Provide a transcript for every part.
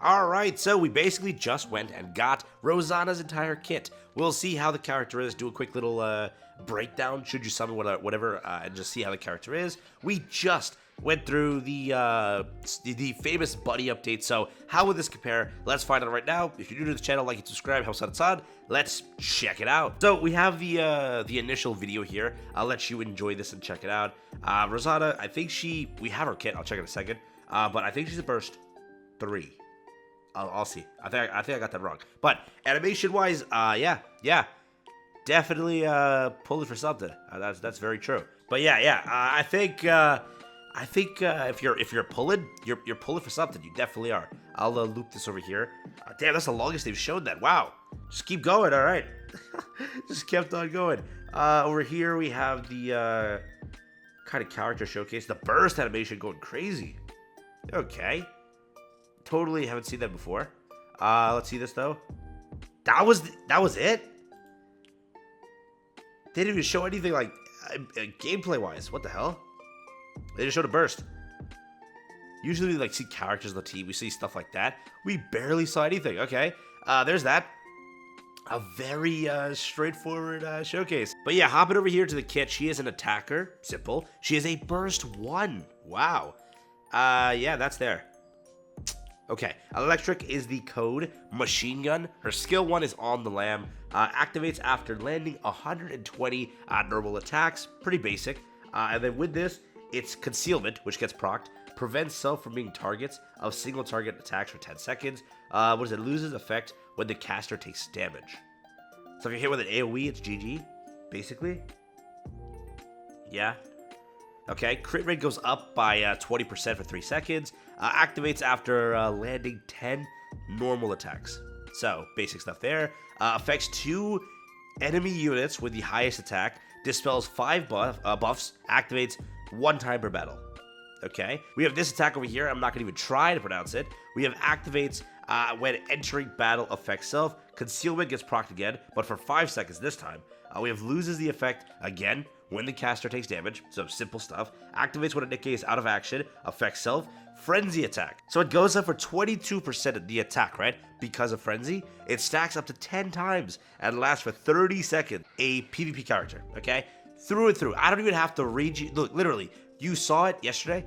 Alright, so we basically just went and got Rosanna's entire kit. We'll see how the character is, do a quick little breakdown, should you summon whatever, and just see how the character is. We just went through the famous buddy update, so how would this compare? Let's find out right now. If you're new to the channel, like and subscribe, helps out a ton. Let's check it out. So we have the initial video here. I'll let you enjoy this and check it out. Rosanna, I think we have her kit, I'll check in a second, but I think she's a burst 3. I'll see. I think I got that wrong. But animation-wise, yeah, definitely pulling for something. That's very true. But yeah, I think if you're pulling, you're pulling for something. You definitely are. I'll loop this over here. Damn, that's the longest they've shown that. Wow. Just keep going. All right. Just kept on going. Over here we have the kind of character showcase. The burst animation going crazy. Okay. Totally haven't seen that before. Let's see this though. That was it. They didn't even show anything like gameplay wise. What the hell? They just showed a burst. Usually we like see characters on the team. We see stuff like that. We barely saw anything. Okay. There's that. A very straightforward showcase. But yeah, hopping over here to the kit. She is an attacker. Simple. She is a burst 1. Wow. Yeah, that's there. Okay, electric is the code, machine gun, her skill 1 is on the lam, activates after landing 120 normal attacks, pretty basic, and then with this, it's concealment, which gets procced, prevents self from being targets of single target attacks for 10 seconds, it loses effect when the caster takes damage. So if you're hit with an AoE, it's GG, basically. Yeah. Okay, crit rate goes up by 20% for 3 seconds. Activates after landing 10 normal attacks. So, basic stuff there. Affects 2 enemy units with the highest attack. Dispels 5 buffs. Activates 1 time per battle. Okay, we have this attack over here. I'm not going to even try to pronounce it. We have activates when entering battle, affects self. Concealment gets procced again, but for 5 seconds this time. We have loses the effect again when the caster takes damage, so simple stuff. Activates when a Nikke is out of action, affects self, frenzy attack. So it goes up for 22% of the attack, right? Because of frenzy, it stacks up to 10 times and lasts for 30 seconds. A PvP character, okay? Through and through. I don't even have to read you. Look, literally, you saw it yesterday.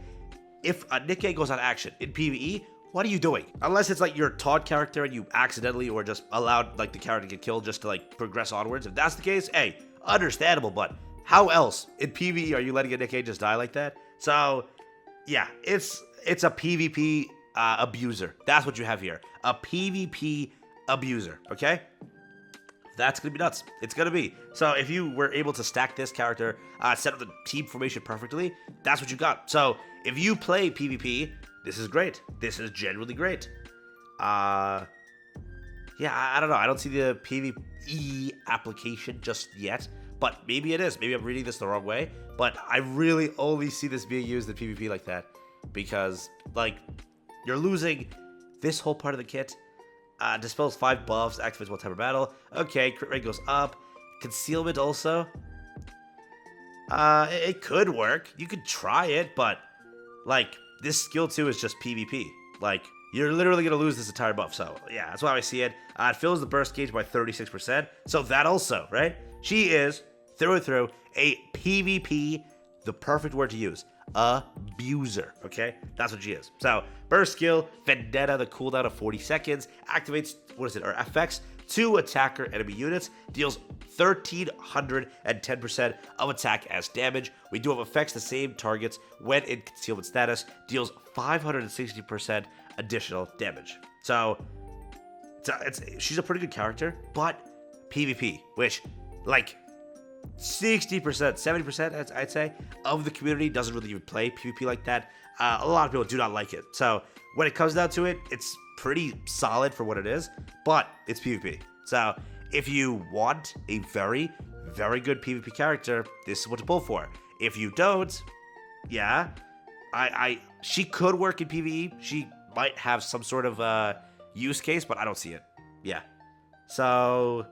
If a Nikke goes on action in PvE, what are you doing? Unless it's like your taunt character and you accidentally or just allowed like the character to get killed just to like progress onwards. If that's the case, hey, understandable, but how else in PvE are you letting a Nikke just die like that? So, yeah, it's a PvP abuser. That's what you have here. A PvP abuser, okay? That's going to be nuts. It's going to be. So if you were able to stack this character, set up the team formation perfectly, that's what you got. So if you play PvP, this is great. This is genuinely great. Yeah, I don't know. I don't see the PvE application just yet. But maybe it is. Maybe I'm reading this the wrong way. But I really only see this being used in PvP like that. Because, like, you're losing this whole part of the kit. Dispels 5 buffs, activates 1 time per battle. Okay, crit rate goes up. Concealment also. It could work. You could try it, but, like, this skill 2 is just PvP. Like, you're literally going to lose this entire buff. So, yeah, that's why I see it. It fills the burst gauge by 36%. So that also, right? She is, through and through, a PvP, the perfect word to use, abuser, okay? That's what she is. So, burst skill, Vendetta, the cooldown of 40 seconds, activates, or affects 2 attacker enemy units, deals 1,310% of attack as damage. We do have effects the same targets when in concealment status, deals 560% additional damage. So, she's a pretty good character, but PvP, which, like, 60%, 70%, I'd say, of the community doesn't really even play PvP like that. A lot of people do not like it. So when it comes down to it, it's pretty solid for what it is, but it's PvP. So if you want a very, very good PvP character, this is what to pull for. If you don't, yeah, she could work in PvE. She might have some sort of use case, but I don't see it. Yeah. So,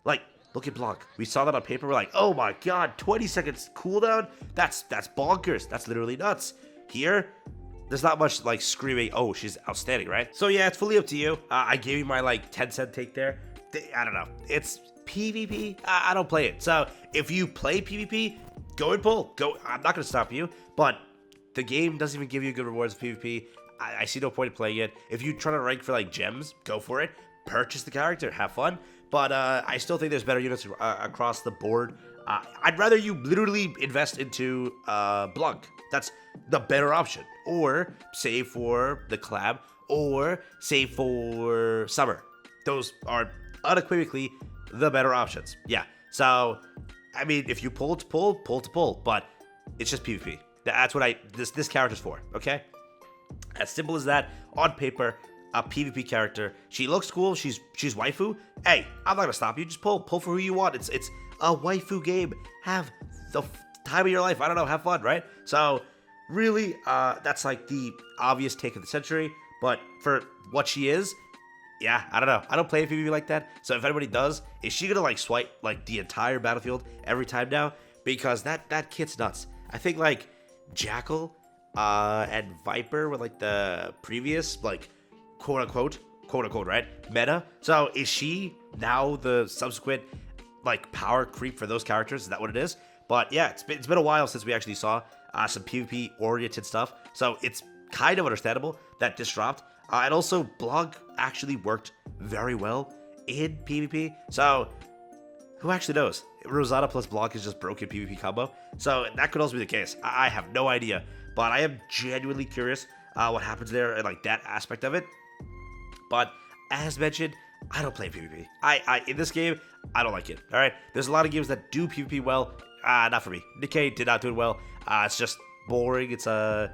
like, look at block. We saw that on paper. We're like, oh my god, 20 seconds cooldown? That's bonkers. That's literally nuts. Here, there's not much like screaming, oh, she's outstanding, right? So yeah, it's fully up to you. I gave you my like 10-cent take there. I don't know. It's PvP. I don't play it. So if you play PvP, go and pull. Go. I'm not gonna stop you, but the game doesn't even give you good rewards in PvP. I see no point in playing it. If you try to rank for like gems, go for it. Purchase the character, have fun. But I still think there's better units across the board. I'd rather you literally invest into Blanc. That's the better option. Or save for the collab, or save for Summer. Those are unequivocally the better options. Yeah. So, I mean, if you pull to pull. But it's just PvP. That's what this character's for. Okay. As simple as that. On paper, a PvP character. She looks cool. She's waifu. Hey, I'm not gonna stop you. Just pull for who you want. It's a waifu game. Have the time of your life. I don't know. Have fun, right? So, really, that's like the obvious take of the century. But for what she is, yeah, I don't know. I don't play PvP like that. So if anybody does, is she gonna like swipe like the entire battlefield every time now? Because that kit's nuts. I think like Jackal and Viper were like the previous like quote unquote right meta. So is she now the subsequent like power creep for those characters? Is that what it is? But yeah, it's been a while since we actually saw some PvP oriented stuff. So it's kind of understandable that this dropped. And also, Blog actually worked very well in PvP. So, who actually knows? Rosanna plus Blog is just broken PvP combo. So, that could also be the case. I have no idea. But I am genuinely curious what happens there and like that aspect of it. But, as mentioned, I don't play PvP. In this game, I don't like it. Alright? There's a lot of games that do PvP well. Not for me. Nikke did not do it well. It's just boring. It's a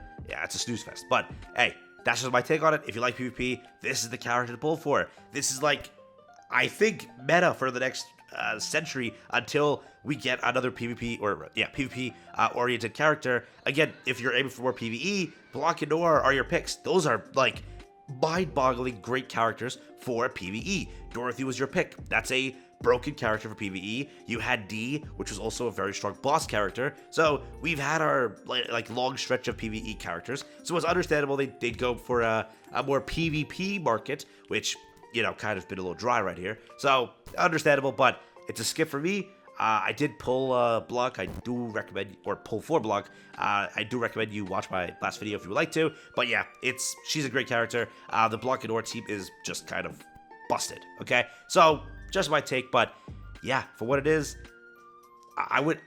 snooze fest. But, hey. That's just my take on it. If you like PvP, this is the character to pull for. This is like, I think, meta for the next century until we get another PvP oriented character. Again, if you're aiming for more PvE, Blanc and Noir are your picks. Those are like mind-boggling great characters for PvE. Dorothy was your pick. That's a broken character for PvE. You had D, which was also a very strong boss character. So we've had our like long stretch of PvE characters. So it's understandable they'd go for a more PvP market, which, you know, kind of been a little dry right here. So understandable, but it's a skip for me. I did pull Blanc. I do recommend, or pull for Blanc. I do recommend you watch my last video if you would like to. But yeah, she's a great character. The Blanc and Noir team is just kind of busted. Okay, so just my take, but yeah, for what it is, I would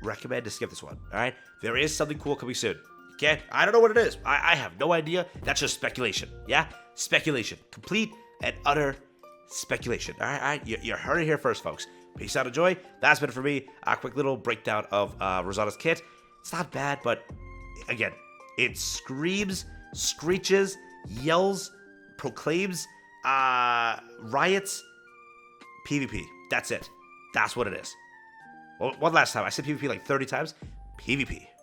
recommend to skip this one. All right, there is something cool coming soon. Okay, I don't know what it is. I have no idea. That's just speculation. Yeah, speculation, complete and utter speculation. All right, you heard it here first, folks. Peace out, enjoy. That's been it for me. A quick little breakdown of Rosanna's kit. It's not bad, but again, it screams, screeches, yells, proclaims, riots, PvP. That's it. That's what it is. Well, one last time. I said PvP like 30 times. PvP.